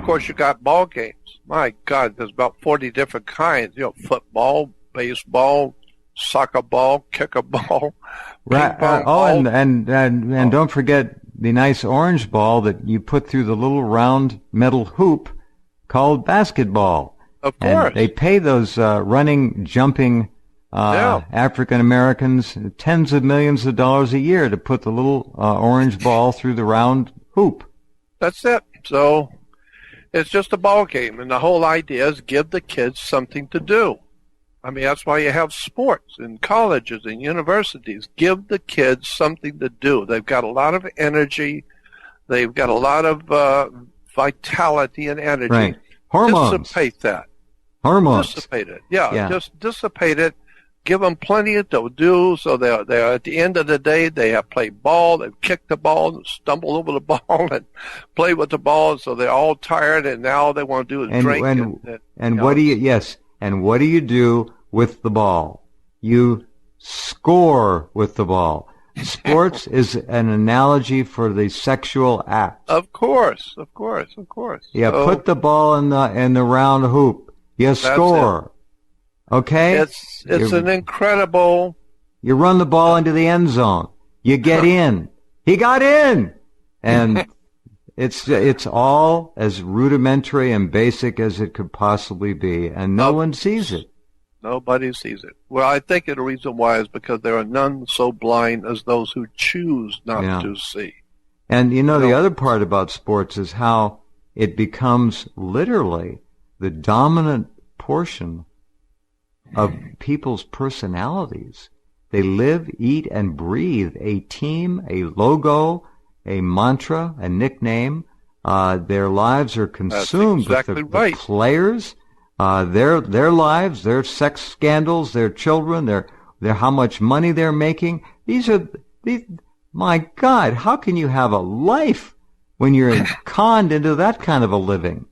course, you got ball games. My God, there's about 40 different kinds. Football, baseball, soccer ball, kicker ball, right. ping pong ball. And don't forget the nice orange ball that you put through the little round metal hoop called basketball. Of course. And they pay those running, jumping African Americans tens of millions of dollars a year to put the little orange ball through the round hoop. That's it. So it's just a ball game, and the whole idea is give the kids something to do. I mean, that's why you have sports in colleges and universities. Give the kids something to do. They've got a lot of energy. They've got a lot of vitality and energy. Right. Hormones. Dissipate that. Hormones. Dissipate it. Yeah, just dissipate it. Give them plenty to do, so they're at the end of the day, they have played ball, they've kicked the ball, and stumbled over the ball, and played with the ball, so they're all tired, and now they want to do is drink. And what do you do with the ball? You score with the ball. Sports is an analogy for the sexual act. Of course. Yeah, so, put the ball in the round hoop. You score. Okay? It's an incredible... You run the ball into the end zone. You get in. He got in! And it's all as rudimentary and basic as it could possibly be, and no one sees it. Nobody sees it. Well, I think the reason why is because there are none so blind as those who choose not to see. And the other part about sports is how it becomes literally the dominant portion of people's personalities. They live, eat, and breathe a team, a logo, a mantra, a nickname. Their lives are consumed with the players, their lives, their sex scandals, their children, their how much money they're making. My God, how can you have a life when you're conned into that kind of a living?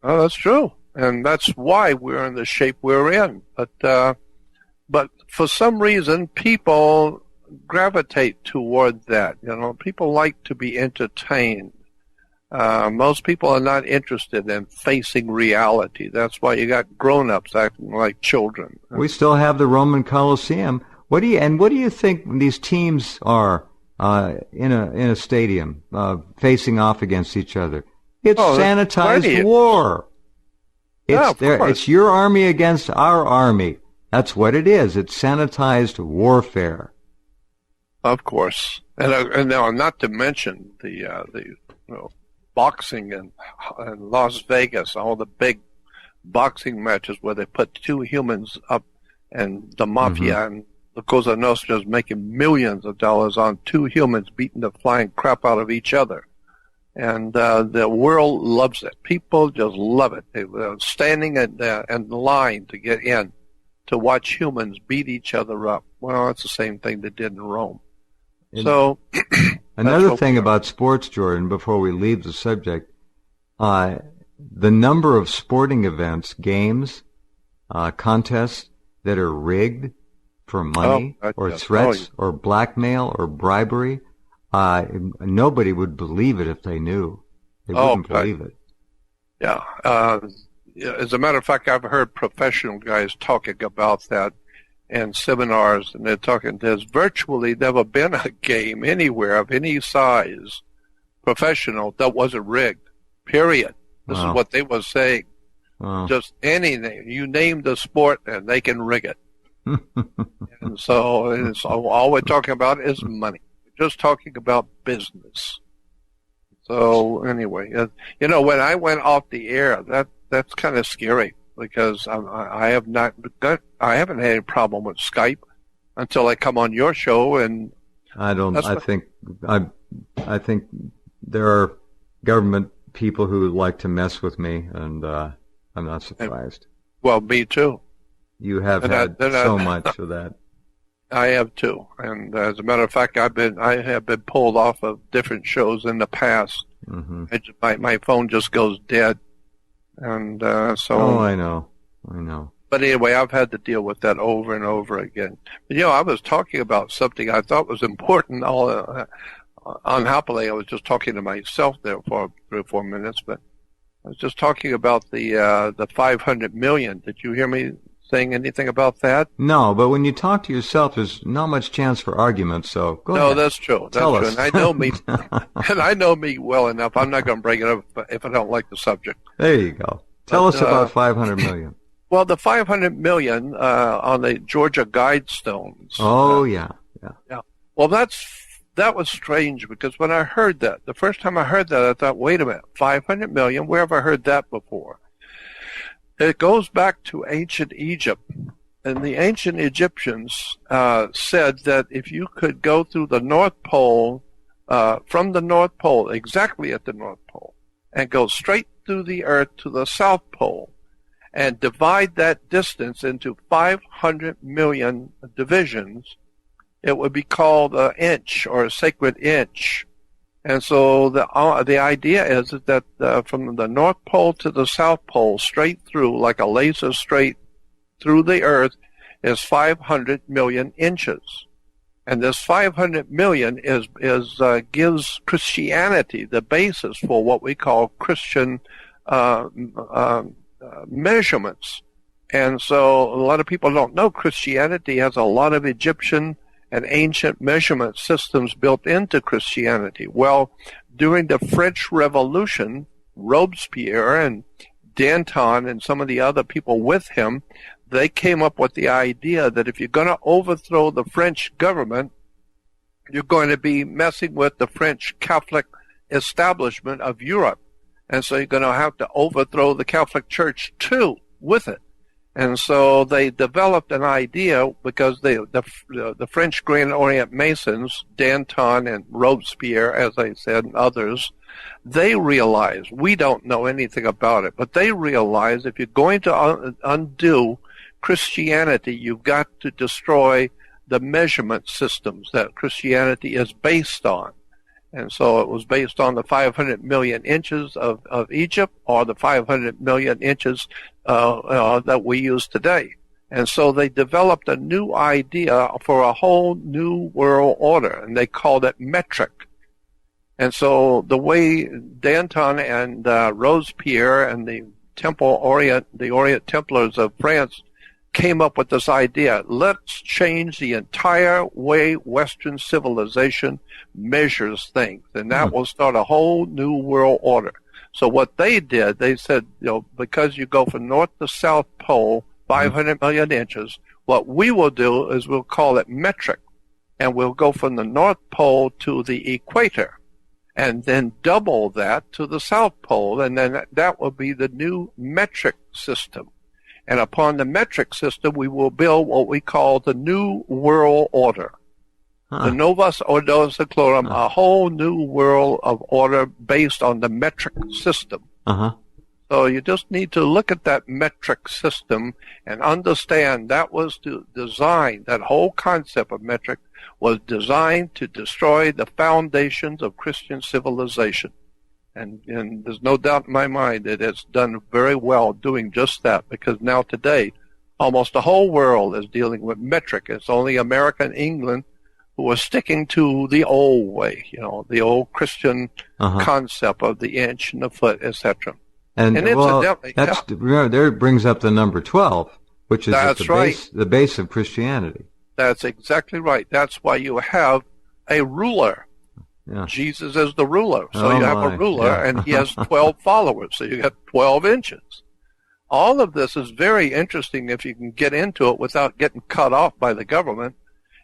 Oh, that's true. And that's why we're in the shape we're in. But for some reason, people gravitate toward that. People like to be entertained. Most people are not interested in facing reality. That's why you got grown-ups acting like children. We still have the Roman Colosseum. What do you think these teams are in a stadium facing off against each other? It's sanitized war. It's your army against our army. That's what it is. It's sanitized warfare. Of course, and now not to mention the boxing in Las Vegas, all the big boxing matches where they put two humans up, and the mafia and the Cosa Nostra is making millions of dollars on two humans beating the flying crap out of each other. And the world loves it. People just love it. They're standing in line to get in to watch humans beat each other up. Well, it's the same thing they did in Rome. Another thing about sports, Jordan, before we leave the subject, the number of sporting events, games, contests that are rigged for money or threats or blackmail or bribery, nobody would believe it if they knew. They wouldn't believe it. Yeah. As a matter of fact, I've heard professional guys talking about that in seminars, and they're talking, there's virtually never been a game anywhere of any size, professional, that wasn't rigged, period. This is what they were saying. Just anything. You name the sport, and they can rig it. And so all we're talking about is money. We're just talking about business. So anyway, when I went off the air, that's kind of scary, because I haven't had any problem with Skype until I come on your show, and I think there are government people who like to mess with me, and I'm not surprised. Well, me too. You have had so much of that. I have too, and as a matter of fact, I have been pulled off of different shows in the past. My phone just goes dead. And so. I know. But anyway, I've had to deal with that over and over again. But, I was talking about something I thought was important. Unhappily, I was just talking to myself there for 3 or 4 minutes. But I was just talking about the 500 million. Did you hear me saying anything about that? No, but when you talk to yourself, there's not much chance for argument. So go ahead. No, that's true. Tell That's us. true. And I know me, and I know me well enough. I'm not going to bring it up if I don't like the subject. There you go. Tell us about 500 million. Well, the 500 million on the Georgia Guidestones. Oh, yeah. Well, that was strange because when I heard that, the first time I heard that, I thought, wait a minute, 500 million? Where have I heard that before? It goes back to ancient Egypt. And the ancient Egyptians said that if you could go through the North Pole, from the North Pole, exactly at the North Pole, and go straight through the Earth to the South Pole, and divide that distance into 500 million divisions, it would be called an inch or a sacred inch. And so the idea is that from the North Pole to the South Pole, straight through, like a laser straight through the Earth, is 500 million inches. And this 500 million gives Christianity the basis for what we call Christian measurements. And so a lot of people don't know Christianity has a lot of Egyptian and ancient measurement systems built into Christianity. Well, during the French Revolution, Robespierre and Danton and some of the other people with him, they came up with the idea that if you're going to overthrow the French government, you're going to be messing with the French Catholic establishment of Europe. And so you're going to have to overthrow the Catholic Church too with it. And so they developed an idea because the French Grand Orient Masons, Danton and Robespierre, as I said, and others, they realized, we don't know anything about it, but they realized if you're going to undo Christianity, you've got to destroy the measurement systems that Christianity is based on. And so it was based on the 500 million inches of Egypt or the 500 million inches that we use today. And so they developed a new idea for a whole new world order, and they called it metric. And so the way Danton and Robespierre and the Orient Templars of France came up with this idea, let's change the entire way Western civilization measures things, and that will start a whole new world order. So what they did, they said, because you go from North to South Pole, 500 million inches, what we will do is we'll call it metric, and we'll go from the North Pole to the equator, and then double that to the South Pole, and then that will be the new metric system. And upon the metric system, we will build what we call the New World Order. The Novus Ordo Seclorum, a whole new world of order based on the metric system. So you just need to look at that metric system and understand that was designed, that whole concept of metric was designed to destroy the foundations of Christian civilization. And there's no doubt in my mind that it's done very well doing just that, because now today, almost the whole world is dealing with metric. It's only America and England who are sticking to the old way, the old Christian concept of the inch and the foot, etc. And incidentally, remember, there it brings up the number 12, which is the base of Christianity. That's exactly right. That's why you have a ruler. Yeah. Jesus is the ruler. So you have a ruler, and he has 12 followers. So you got 12 inches. All of this is very interesting if you can get into it without getting cut off by the government.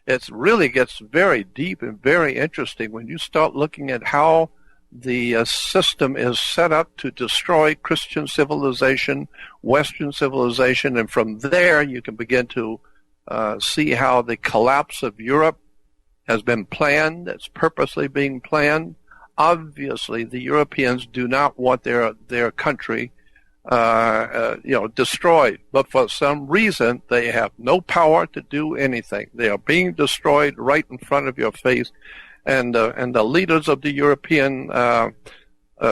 It really gets very deep and very interesting when you start looking at how the system is set up to destroy Christian civilization, Western civilization, and from there you can begin to see how the collapse of Europe has been planned. It's purposely being planned. Obviously, the Europeans do not want their country, destroyed. But for some reason, they have no power to do anything. They are being destroyed right in front of your face, and the leaders of the European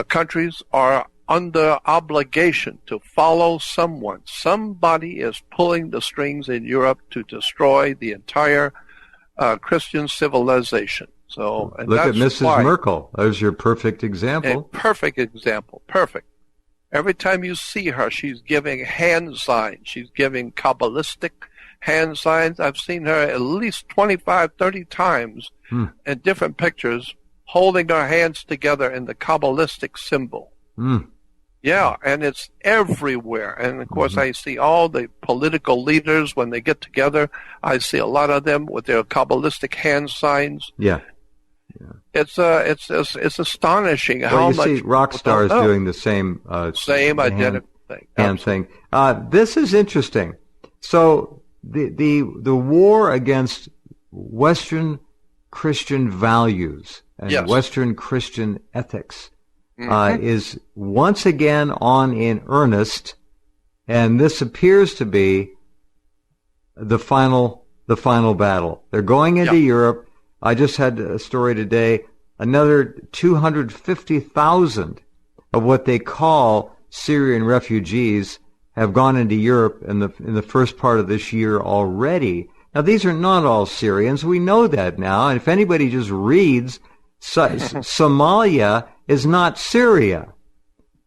countries are under obligation to follow someone. Somebody is pulling the strings in Europe to destroy the entire Christian civilization. Look at Mrs. Merkel. There's your perfect example. A perfect example. Perfect. Every time you see her, she's giving hand signs. She's giving Kabbalistic hand signs. I've seen her at least 25, 30 times in different pictures holding her hands together in the Kabbalistic symbol. Yeah, and it's everywhere. And, of course, I see all the political leaders when they get together. I see a lot of them with their Kabbalistic hand signs. Yeah. It's astonishing how much you see rock stars doing the same identical thing. Hand thing. This is interesting. So the war against Western Christian values and Western Christian ethics is once again on in earnest, and this appears to be the final battle. They're going into Europe. I just had a story today, another 250,000 of what they call Syrian refugees have gone into Europe in the first part of this year already. Now, these are not all Syrians. We know that now. And if anybody just reads, Somalia is not Syria.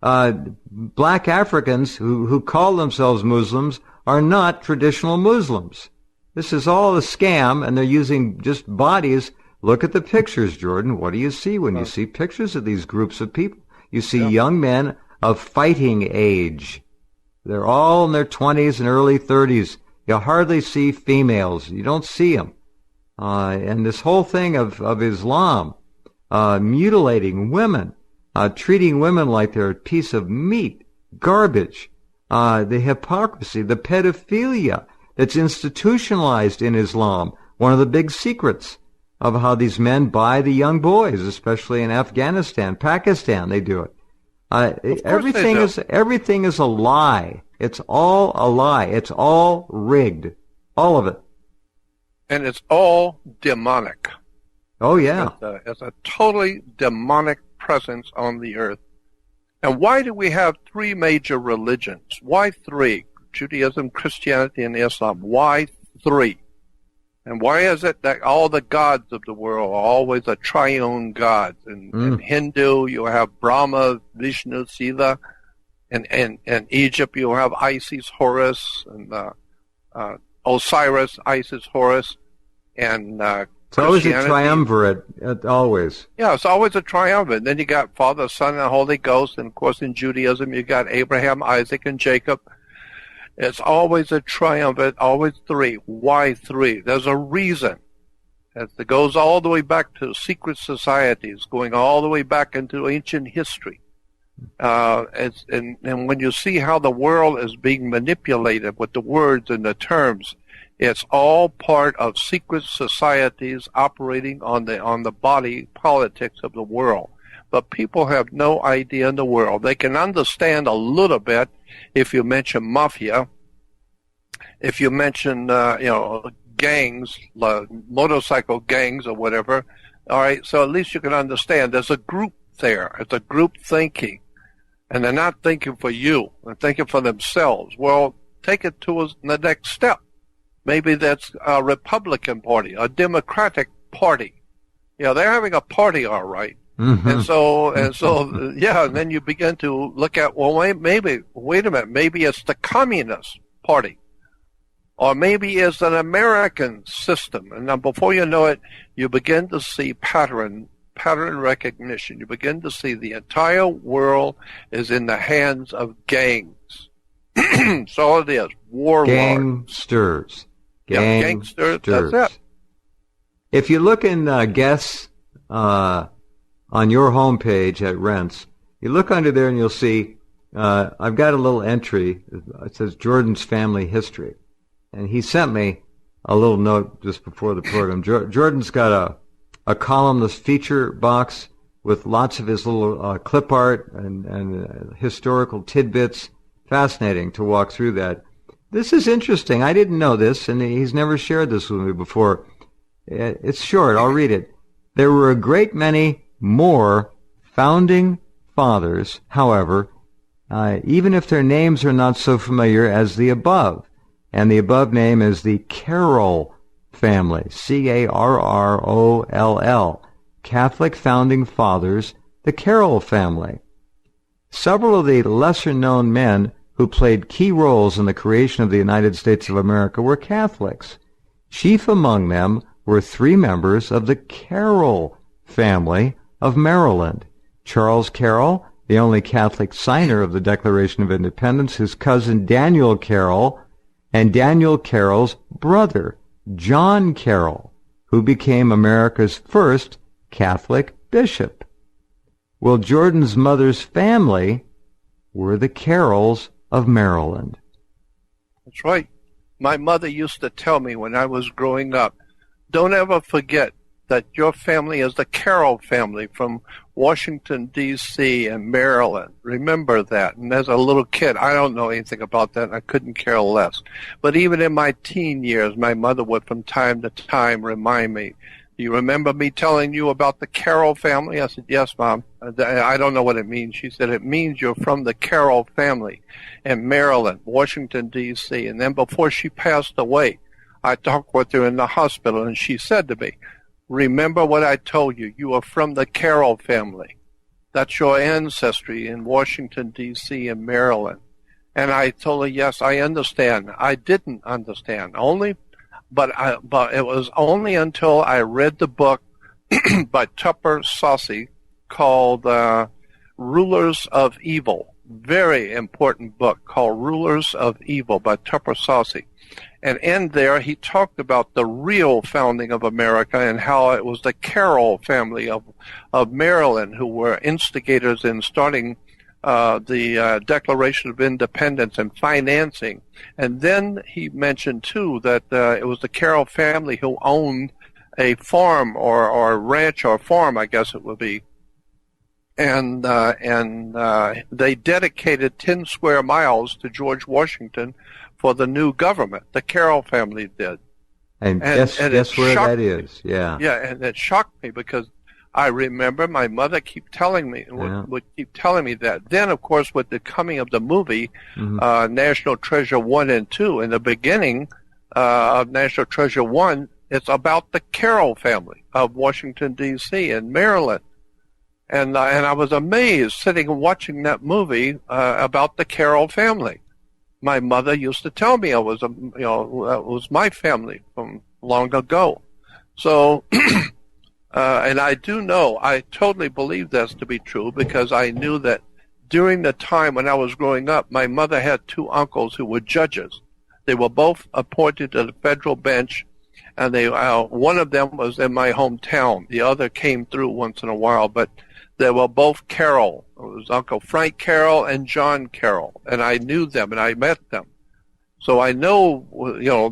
Black Africans who call themselves Muslims are not traditional Muslims. This is all a scam, and they're using just bodies. Look at the pictures, Jordan. What do you see when you see pictures of these groups of people? You see young men of fighting age. They're all in their 20s and early 30s. You hardly see females. You don't see them. And this whole thing of Islam, mutilating women, treating women like they're a piece of meat, garbage, the hypocrisy, the pedophilia that's institutionalized in Islam. One of the big secrets of how these men buy the young boys, especially in Afghanistan, Pakistan, they do it. Everything is a lie. It's all a lie. It's all rigged. All of it. And it's all demonic. Oh, yeah. It's a totally demonic presence on the earth. And why do we have three major religions? Why three? Judaism, Christianity, and Islam. Why three? And why is it that all the gods of the world are always a triune god? In Hindu, you have Brahma, Vishnu, Shiva. In Egypt, you have Isis, Horus, and Osiris, Isis, Horus. And it's always a triumvirate, always. Yeah, it's always a triumvirate. Then you got Father, Son, and Holy Ghost. And, of course, in Judaism, you got Abraham, Isaac, and Jacob. It's always a triumvirate, always three. Why three? There's a reason. It goes all the way back to secret societies, going all the way back into ancient history. And when you see how the world is being manipulated with the words and the terms, it's all part of secret societies operating on the body politics of the world. But people have no idea in the world. They can understand a little bit if you mention mafia, if you mention gangs, motorcycle gangs or whatever. All right, so at least you can understand there's a group there. It's a group thinking, and they're not thinking for you. They're thinking for themselves. Well, take it to the next step. Maybe that's a Republican Party, a Democratic Party. They're having a party, all right. Mm-hmm. And so, and then you begin to look at, well, wait a minute, maybe it's the Communist Party, or maybe it's an American system. And then before you know it, you begin to see pattern recognition. You begin to see the entire world is in the hands of gangs. That's all it is. Warlords. Gangsters. Gangsters. That's it. If you look in guests, on your homepage at Rents, you look under there and you'll see I've got a little entry. It says Jordan's Family History. And he sent me a little note just before the program. Jordan's got a columnist feature box with lots of his little clip art and historical tidbits. Fascinating to walk through that. This is interesting. I didn't know this, and he's never shared this with me before. It's short. I'll read it. There were a great many more founding fathers, however, even if their names are not so familiar as the above. And the above name is the Carroll family, Carroll, Catholic founding fathers, the Carroll family. Several of the lesser-known men who played key roles in the creation of the United States of America were Catholics. Chief among them were 3 members of the Carroll family of Maryland. Charles Carroll, the only Catholic signer of the Declaration of Independence, his cousin Daniel Carroll, and Daniel Carroll's brother, John Carroll, who became America's first Catholic bishop. Well, Jordan's mother's family were the Carrolls of Maryland. That's right. My mother used to tell me when I was growing up, don't ever forget that your family is the Carroll family from Washington, D.C. and Maryland. Remember that. And as a little kid, I don't know anything about that, and I couldn't care less. But even in my teen years, my mother would from time to time remind me, do you remember me telling you about the Carroll family? I said, yes, Mom. I don't know what it means. She said, it means you're from the Carroll family in Maryland, Washington, D.C. And then before she passed away, I talked with her in the hospital, and she said to me, remember what I told you. You are from the Carroll family. That's your ancestry in Washington, D.C. and Maryland. And I told her, yes, I understand. I didn't understand. But it was only until I read the book by Tupper Saucy called Rulers of Evil. Very important book called Rulers of Evil by Tupper Saucy. And in there, he talked about the real founding of America and how it was the Carroll family of Maryland who were instigators in starting the Declaration of Independence and financing. And then he mentioned, too, that it was the Carroll family who owned a farm or ranch or farm, I guess it would be. And they dedicated 10 square miles to George Washington for the new government. The Carroll family did. And guess where that is. Yeah. Yeah, and it shocked me because I remember my mother would keep telling me that. Then, of course, with the coming of the movie, National Treasure 1 and 2, in the beginning of National Treasure 1, it's about the Carroll family of Washington, D.C. and Maryland. And I was amazed sitting and watching that movie about the Carroll family. My mother used to tell me it was my family from long ago. So, and I do know, I totally believe this to be true because I knew that during the time when I was growing up, my mother had 2 uncles who were judges. They were both appointed to the federal bench, and one of them was in my hometown. The other came through once in a while, but they were both Carroll. It was Uncle Frank Carroll and John Carroll, and I knew them and I met them. So I know,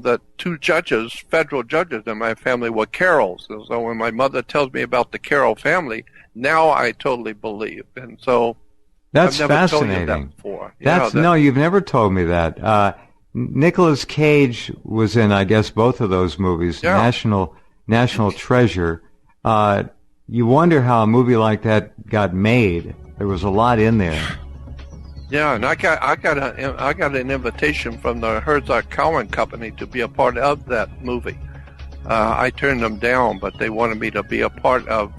that 2 judges, federal judges in my family were Carrolls. And so when my mother tells me about the Carroll family, now I totally believe. And so that's I've never fascinating. told you that before. No, you've never told me that. Nicolas Cage was in, I guess, both of those movies. Yeah. National Treasure. You wonder how a movie like that got made. There was a lot in there. Yeah, and I got an invitation from the Herzog Cowan Company to be a part of that movie. I turned them down, but they wanted me to be a part of.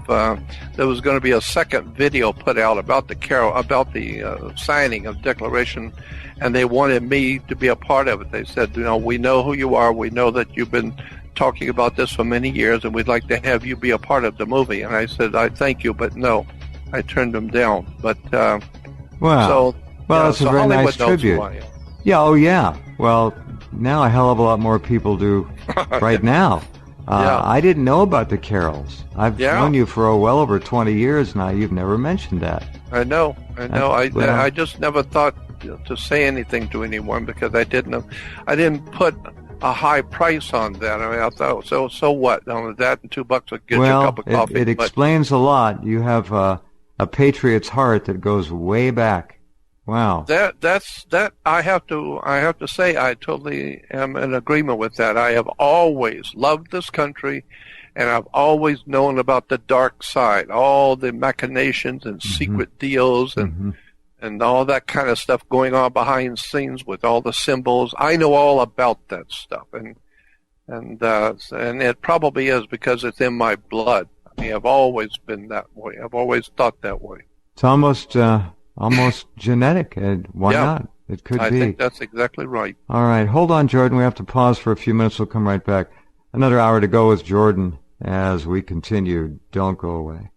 There was going to be a second video put out about the signing of Declaration, and they wanted me to be a part of it. They said, we know who you are. We know that you've been talking about this for many years, and we'd like to have you be a part of the movie. And I said, I thank you, but no. I turned them down. But wow. That's a very Hollywood nice tribute. Yeah, oh yeah. Well, now a hell of a lot more people do right now. I didn't know about the Carrolls. I've known you for well over 20 years now. You've never mentioned that. I know. I just never thought to say anything to anyone because I didn't put a high price on that. I mean, I thought, so what? That and $2 would get you a cup of coffee. It explains a lot. You have a patriot's heart that goes way back. Wow. That's I have to say I totally am in agreement with that. I have always loved this country, and I've always known about the dark side, all the machinations and secret deals and all that kind of stuff going on behind the scenes with all the symbols. I know all about that stuff, and it probably is because it's in my blood. I mean, I've always been that way. I've always thought that way. It's almost almost genetic. And why not? It could be. I think that's exactly right. All right. Hold on, Jordan. We have to pause for a few minutes. We'll come right back. Another hour to go with Jordan as we continue. Don't go away.